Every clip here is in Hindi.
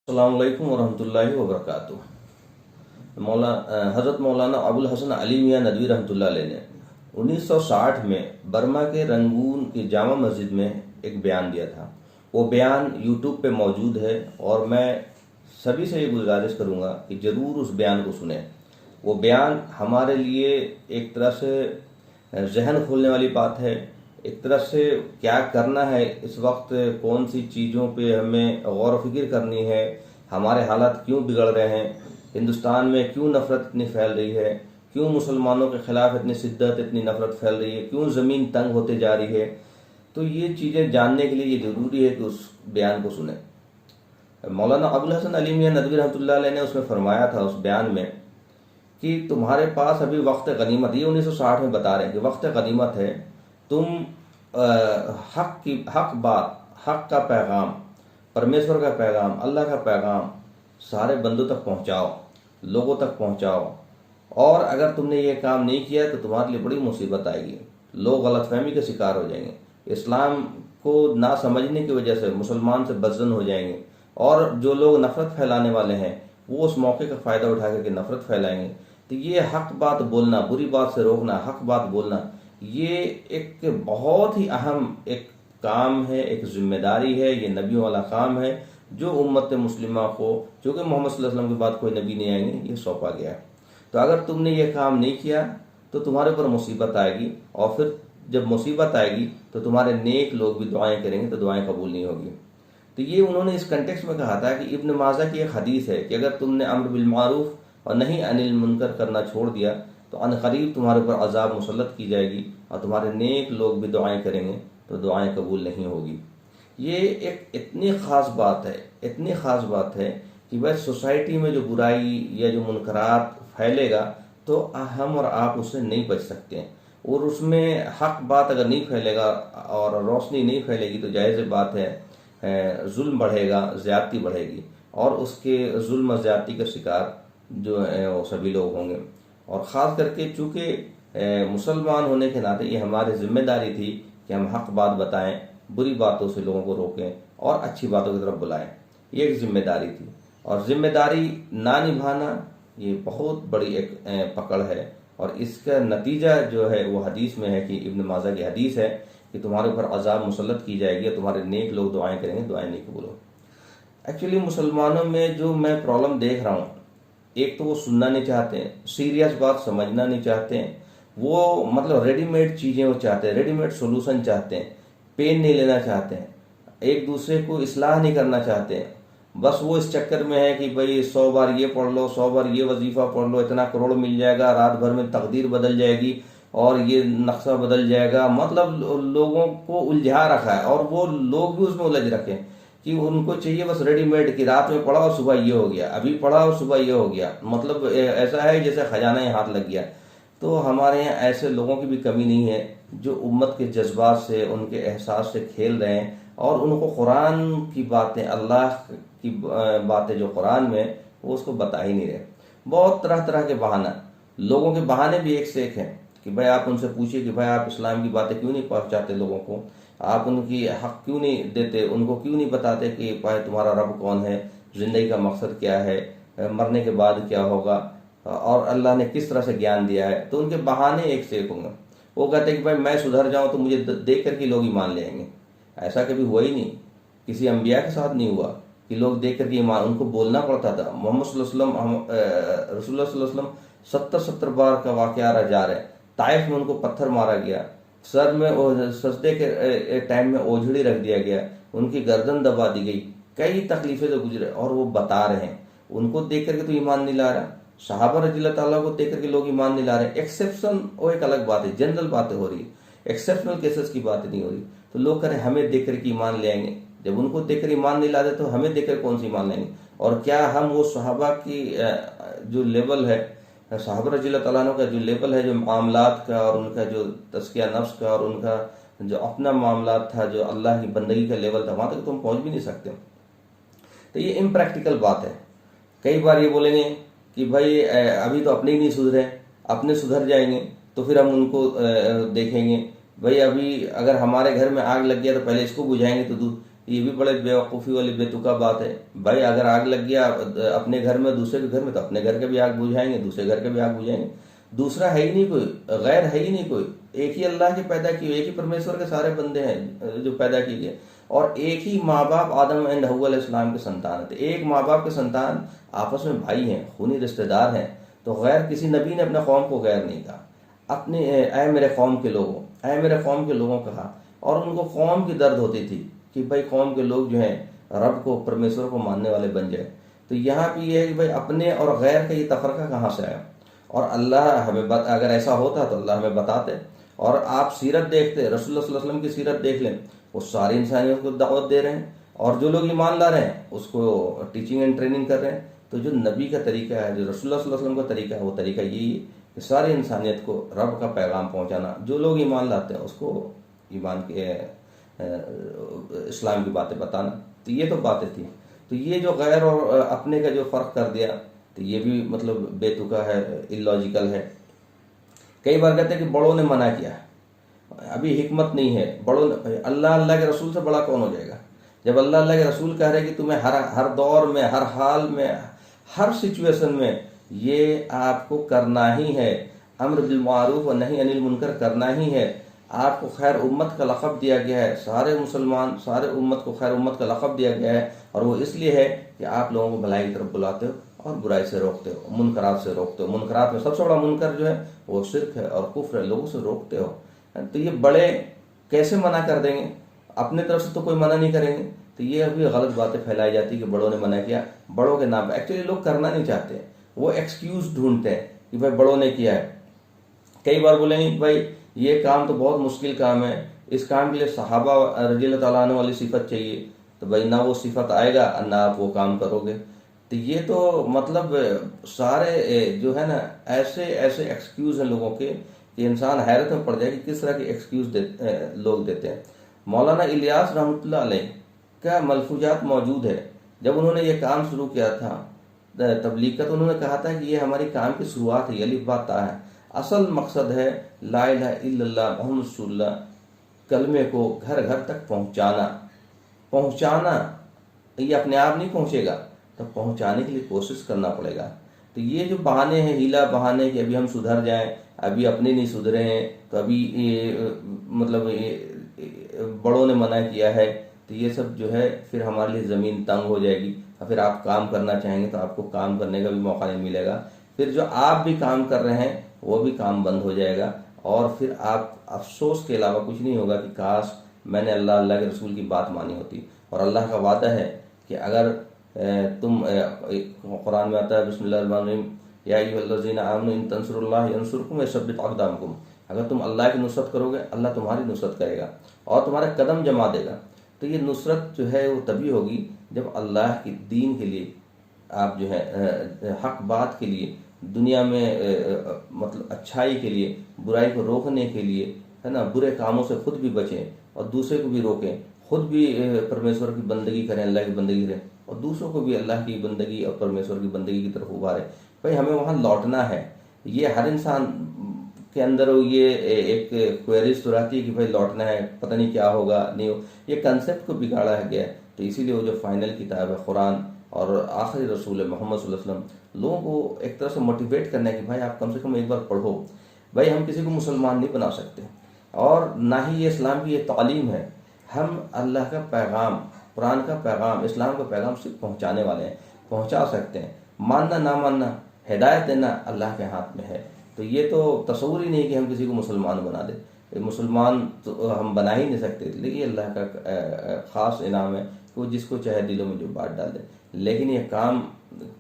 अस्सलामु अलैकुम वरहमतुल्लाहि वबरकातुहू। हज़रत मौलाना अबुल हसन अली मियाँ नदवी रहमतुल्लाह अलैह ने 1960 में बर्मा के रंगून की जामा मस्जिद में एक बयान दिया था। वो बयान यूट्यूब पे मौजूद है और मैं सभी से ये गुजारिश करूँगा कि ज़रूर उस बयान को सुने। वो बयान हमारे लिए एक तरह से जहन खोलने वाली बात है। एक तरह से क्या करना है इस वक्त, कौन सी चीज़ों पे हमें गौर व फिक्र करनी है, हमारे हालात क्यों बिगड़ रहे हैं, हिंदुस्तान में क्यों नफ़रत इतनी फैल रही है, क्यों मुसलमानों के ख़िलाफ़ इतनी शिद्दत, इतनी नफ़रत फैल रही है, क्यों ज़मीन तंग होते जा रही है। तो ये चीज़ें जानने के लिए ये ज़रूरी है कि उस बयान को सुने। मौलाना अबुल हसन अली मियाँ नदवी रहमतुल्लाह अलैह ने उसमें फ़रमाया था उस बयान में कि तुम्हारे पास अभी वक्त गनीमत, ये 1960 में बता रहे हैं कि वक्त गनीमत है, तुम हक बात, हक का पैगाम, परमेश्वर का पैगाम, अल्लाह का पैगाम सारे बंदों तक पहुंचाओ, लोगों तक पहुंचाओ। और अगर तुमने ये काम नहीं किया तो तुम्हारे लिए बड़ी मुसीबत आएगी, लोग गलतफहमी के शिकार हो जाएंगे, इस्लाम को ना समझने की वजह से मुसलमान से बदजन हो जाएंगे, और जो लोग नफ़रत फैलाने वाले हैं वो उस मौके का फ़ायदा उठा करके नफ़रत फैलाएंगे। तो ये हक बात बोलना, बुरी बात से रोकना, हक बात बोलना, ये एक बहुत ही अहम एक काम है, एक जिम्मेदारी है। ये नबियों वाला काम है जो उम्मत मुस्लिमा को, चूँकि मोहम्मद सल्लल्लाहु अलैहि वसल्लम के बाद कोई नबी नहीं आएंगे, ये सौंपा गया है। तो अगर तुमने ये काम नहीं किया तो तुम्हारे ऊपर मुसीबत आएगी, और फिर जब मुसीबत आएगी तो तुम्हारे नेक लोग भी दुआएं करेंगे तो दुआएं कबूल नहीं होगी। तो ये उन्होंने इस कंटेक्स्ट में कहा था कि इब्न माजा की एक हदीस है कि अगर तुमने अम्र बिल मारूफ और नहीं अनिल मुनकर करना छोड़ दिया तो अनकरीब तुम्हारे ऊपर अजाब मुसल्लत की जाएगी और तुम्हारे नेक लोग भी दुआएं करेंगे तो दुआएं कबूल नहीं होगी। ये एक इतनी ख़ास बात है, इतनी ख़ास बात है कि भाई सोसाइटी में जो बुराई या जो मुनकरात फैलेगा तो हम और आप उससे नहीं बच सकते हैं। और उसमें हक बात अगर नहीं फैलेगा और रोशनी नहीं फैलेगी तो जायज़ बात है जुल्म बढ़ेगा, ज़्यादती बढ़ेगी, और उसके जुल्म ज़्यादती का शिकार जो है वो सभी लोग होंगे। और ख़ास करके चूँकि मुसलमान होने के नाते ये हमारी ज़िम्मेदारी थी कि हम हक बात बताएं, बुरी बातों से लोगों को रोकें और अच्छी बातों की तरफ बुलाएं। ये एक ज़िम्मेदारी थी, और ज़िम्मेदारी ना निभाना ये बहुत बड़ी एक पकड़ है। और इसका नतीजा जो है वो हदीस में है कि इब्न माजा की हदीस है कि तुम्हारे ऊपर अजाब मुसल्लत की जाएगी और तुम्हारे नेक लोग दुआएं करेंगे, दुआएं नहीं कबूल हो। एक्चुअली मुसलमानों में जो मैं प्रॉब्लम देख रहा हूँ, एक तो वो सुनना नहीं चाहते हैं, सीरियस बात समझना नहीं चाहते हैं, वो मतलब रेडीमेड चीज़ें वो चाहते हैं, रेडीमेड सोल्यूशन चाहते हैं, पेन नहीं लेना चाहते हैं, एक दूसरे को इस्लाह नहीं करना चाहते हैं। बस वो इस चक्कर में है कि भाई 100 बार ये पढ़ लो, 100 बार ये वजीफ़ा पढ़ लो, इतना करोड़ मिल जाएगा, रात भर में तकदीर बदल जाएगी और ये नक्शा बदल जाएगा। मतलब लोगों को उलझा रखा है, और वो लोग भी उसमें उलझ रखे हैं कि उनको चाहिए बस रेडीमेड, की रात में पढ़ा और सुबह ये हो गया, अभी पढ़ा और सुबह ये हो गया। मतलब ऐसा है जैसे खजाना ही हाथ लग गया। तो हमारे यहाँ ऐसे लोगों की भी कमी नहीं है जो उम्मत के जज्बात से, उनके एहसास से खेल रहे हैं, और उनको कुरान की बातें, अल्लाह की बातें जो कुरान में, वो उसको बता ही नहीं रहे। बहुत तरह तरह के बहाना, लोगों के बहाने भी एक से एक हैं कि भाई आप उनसे पूछिए कि भाई आप इस्लाम की बातें क्यों नहीं पहुँचाते लोगों को, आप उनकी हक क्यों नहीं देते, उनको क्यों नहीं बताते कि भाई तुम्हारा रब कौन है, ज़िंदगी का मकसद क्या है, मरने के बाद क्या होगा, और अल्लाह ने किस तरह से ज्ञान दिया है। तो उनके बहाने एक से एक होंगे। वो कहते हैं कि भाई मैं सुधर जाऊं तो मुझे देख करके लोग ईमान ले आएंगे। ऐसा कभी हुआ ही नहीं, किसी अंबिया के साथ नहीं हुआ कि लोग देख करके ईमान, उनको बोलना पड़ता था। मोहम्मद सल्लल्लाहु अलैहि वसल्लम, रसूलुल्लाह सल्लल्लाहु अलैहि वसल्लम 70 बार का वाक़या जा रहा है। ताइफ में उनको पत्थर मारा गया, सर में सजदे के टाइम में ओझड़ी रख दिया गया, उनकी गर्दन दबा दी गई, कई तकलीफें तो गुजरे, और वो बता रहे हैं। उनको देख करके तो ईमान नहीं ला रहा, सहाबा रज़ियल्लाहु ताला को देख करके लोग ईमान नहीं ला रहे। एक्सेप्शन वो एक अलग बात है, जनरल बातें हो रही है, एक्सेप्शनल केसेस की बातें नहीं हो रही। तो लोग कह रहे हैं हमें देख करके ईमान ले आएंगे, जब उनको देख कर ईमान नहीं लाते तो हमें देख कर कौन सी ईमान लेंगे। और क्या हम वो सहाबा की जो लेवल है, सहाबा रज़ियल्लाहु ताला अन्हु का जो लेवल है, जो मामलात का और उनका जो तज़किया नफ्स का और उनका जो अपना मामलात था, जो अल्लाह की बंदगी का लेवल था, वहाँ तक तो हम पहुँच भी नहीं सकते। तो ये इम्प्रैक्टिकल बात है। कई बार ये बोलेंगे कि भाई अभी तो अपने ही नहीं सुधरे, अपने सुधर जाएंगे तो फिर हम उनको देखेंगे। भाई अभी अगर हमारे घर में आग लग गया तो पहले इसको बुझाएंगे तो ये भी बड़े बेवकूफ़ी वाली बेतुका बात है। भाई अगर आग लग गया अपने घर में, दूसरे के घर में, तो अपने घर के भी आग बुझाएंगे, दूसरे घर के भी आग बुझाएंगे। दूसरा है ही नहीं कोई, गैर है ही नहीं कोई। एक ही अल्लाह के पैदा किए, एक ही परमेश्वर के सारे बंदे हैं जो पैदा किए गए, और एक ही माँ बाप आदम एंड हव्वा अलैहिस्सलाम के संतान थे। एक माँ बाप के संतान आपस में भाई हैं, खूनी रिश्तेदार हैं। तो गैर, किसी नबी ने अपने कौम को गैर नहीं कहा। अपने ऐ मेरे कौम के लोगों, ऐ मेरे कौम के लोगों कहा। और उनको कौम की दर्द होती थी कि भाई कौम के लोग जो हैं रब को, परमेश्वर को मानने वाले बन जाए। तो यहाँ पे ये है कि भाई अपने और गैर का ये तफरका कहाँ से आया। और अल्लाह हमें अगर ऐसा होता तो अल्लाह हमें बताते। और आप सीरत देखते, रसूलुल्लाह सल्लल्लाहु अलैहि वसल्लम की सीरत देख लें, वो सारी इंसानियत को दावत दे रहे हैं, और जो लोग ईमान ला रहे हैं उसको टीचिंग एंड ट्रेनिंग कर रहे हैं। तो जो नबी का तरीका है, जो रसूलुल्लाह सल्लल्लाहु अलैहि वसल्लम का तरीका है, वो तरीका यही है कि सारी इंसानियत को रब का पैगाम पहुंचाना। जो लोग ईमान लाते हैं उसको ईमान के इस्लाम की बातें बताना। तो ये तो बातें थी। तो ये जो गैर और अपने का जो फ़र्क कर दिया, तो ये भी मतलब बेतुका है, इलॉजिकल है। कई बार कहते हैं कि बड़ों ने मना किया, अभी हिकमत नहीं है। बड़ों ने, अल्लाह के रसूल से बड़ा कौन हो जाएगा। जब अल्लाह के रसूल कह रहे हैं कि तुम्हें हर दौर में, हर हाल में, हर सिचुएशन में ये आपको करना ही है, अम्र बिल मारूफ और नही अनिल मुनकर करना ही है। आपको खैर उम्मत का लक़ब दिया गया है, सारे मुसलमान, सारे उम्मत को खैर उम्मत का लक़ब दिया गया है, और वो इसलिए है कि आप लोगों को भलाई की तरफ बुलाते हो और बुराई से रोकते हो, मुनकरात से रोकते हो। मुनकरात में सबसे बड़ा मुनकर जो है वो शिर्क है और कुफ्र है, लोगों से रोकते हो। तो ये बड़े कैसे मना कर देंगे, अपने तरफ से तो कोई मना नहीं करेंगे। तो ये अभी गलत बातें फैलाई जाती है कि बड़ों ने मना किया, बड़ों के नाम पर। एक्चुअली लोग करना नहीं चाहते, वो एक्सक्यूज ढूंढते हैं कि भाई बड़ों ने किया है। कई बार बोलेंगे कि भाई ये काम तो बहुत मुश्किल काम है, इस काम के लिए सहाबा रज़ियल्लाहु ताला अन्हुम वाली सिफत चाहिए। तो भाई ना वो सिफत आएगा ना आप वो काम करोगे। तो ये तो मतलब सारे जो है ना, ऐसे ऐसे एक्सक्यूज हैं लोगों के कि इंसान हैरत में पड़ जाए कि किस तरह के एक्सक्यूज लोग देते हैं। मौलाना इलियास रहमतुल्लाह अलैह का मलफूजात मौजूद है। जब उन्होंने ये काम शुरू किया था तबलीग का, तो उन्होंने कहा था कि ये हमारी काम की शुरुआत है, अलिफ बा ता है। असल मकसद है ला इलाहा इल्लल्लाह मुहम्मद रसूलुल्लाह, कलमे को घर घर तक पहुंचाना। ये अपने आप नहीं पहुंचेगा, तो पहुंचाने के लिए कोशिश करना पड़ेगा। तो ये जो बहाने हैं, हीला बहाने कि अभी हम सुधर जाएं, अभी अपने नहीं सुधरे हैं, तो अभी मतलब बड़ों ने मना किया है, तो ये सब जो है फिर हमारे लिए ज़मीन तंग हो जाएगी, और फिर आप काम करना चाहेंगे तो आपको काम करने का भी मौका नहीं मिलेगा। फिर जो आप भी काम कर रहे हैं वो भी काम बंद हो जाएगा, और फिर आप अफसोस के अलावा कुछ नहीं होगा कि काश मैंने अल्लाह के रसूल की बात मानी होती। और अल्लाह का वादा है कि अगर तुम, कुरान में आता है बिस्मिल्लाहिर्रहमानिर्रहीम, या अय्युहल्लज़ीना आमनू इन तंसुरुल्लाह यंसुरकुम वयसब्बित अक़दामकुम, अगर तुम अल्लाह की नुसरत करोगे अल्लाह तुम्हारी नुसरत करेगा और तुम्हारे कदम जमा देगा। तो ये नुसरत जो है वो तभी होगी जब अल्लाह की दीन के लिए आप जो है हक बात के लिए, दुनिया में मतलब अच्छाई के लिए, बुराई को रोकने के लिए, है ना, बुरे कामों से खुद भी बचें और दूसरे को भी रोकें, खुद भी परमेश्वर की बंदगी करें, अल्लाह की बंदगी करें, और दूसरों को भी अल्लाह की बंदगी और परमेश्वर की बंदगी की तरफ उभारें। भाई हमें वहाँ लौटना है। ये हर इंसान के अंदर ये एक क्वेरीज तो रहती है कि भाई लौटना है, पता नहीं क्या होगा, नहीं हो, ये कंसेप्ट को बिगाड़ा गया है। तो इसीलिए वो जो फाइनल किताब है कुरान और आखिरी रसूल है मोहम्मद सल्लल्लाहु अलैहि वसल्लम, लोगों को एक तरह से मोटिवेट करना है कि भाई आप कम से कम एक बार पढ़ो। भाई हम किसी को मुसलमान नहीं बना सकते, और ना ही ये इस्लाम की ये तालीम है। हम अल्लाह का पैगाम, कुरान का पैगाम, इस्लाम का पैगाम सिर्फ पहुँचाने वाले हैं, पहुँचा सकते हैं। मानना ना मानना, हिदायत देना अल्लाह के हाथ में है। तो ये तो तस्वुर ही नहीं कि हम किसी को मुसलमान बना दें। मुसलमान तो हम बना ही नहीं सकते, लेकिन ये अल्लाह का ख़ास इनाम है कि वो जिसको चाहे दिलों में जो बात डाल दे। लेकिन ये काम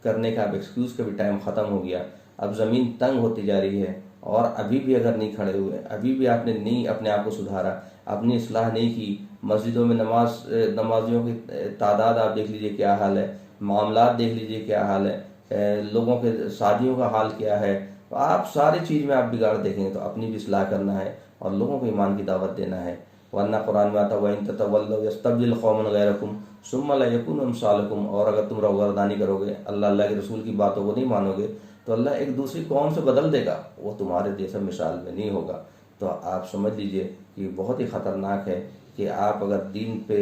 करने का अब एक्सक्यूज़ का भी टाइम ख़त्म हो गया। अब ज़मीन तंग होती जा रही है, और अभी भी अगर नहीं खड़े हुए, अभी भी आपने नहीं अपने आप को सुधारा, अपनी इस्लाह नहीं की, मस्जिदों में नमाजियों की तादाद आप देख लीजिए क्या हाल है, मामलात देख लीजिए क्या हाल है, लोगों के शादियों का हाल क्या है, तो आप सारी चीज़ में आप बिगाड़ देखेंगे। तो अपनी भी इस्लाह करना है और लोगों को ईमान की दावत देना है। वरना कुरान में आता है वइन ततवल्लव यस्तब्दिल कौमन गैरकुम सुम्मा ला यकूनु अमसालकुम, और अगर तुम रवगर्दानी करोगे, अल्लाह के रसूल की बातों को नहीं मानोगे, तो अल्लाह एक दूसरी कौम से बदल देगा, वो तुम्हारे जैसा मिसाल में नहीं होगा। तो आप समझ लीजिए कि बहुत ही ख़तरनाक है कि आप अगर दीन पे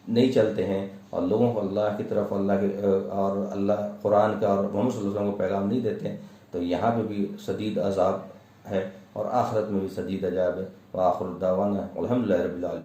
नहीं चलते हैं और लोगों को अल्लाह की तरफ, अल्लाह के और अल्लाह कुरान का और मोहम्मद सल्लल्लाहु अलैहि वसल्लम को पैगाम नहीं देते हैं, तो यहाँ पे भी शदीद अजाब है और आखिरत में भी शदीद अजाब है। व आखिर दावाना अल्हम्दुलिल्लाहि रब्बिल आलमीन।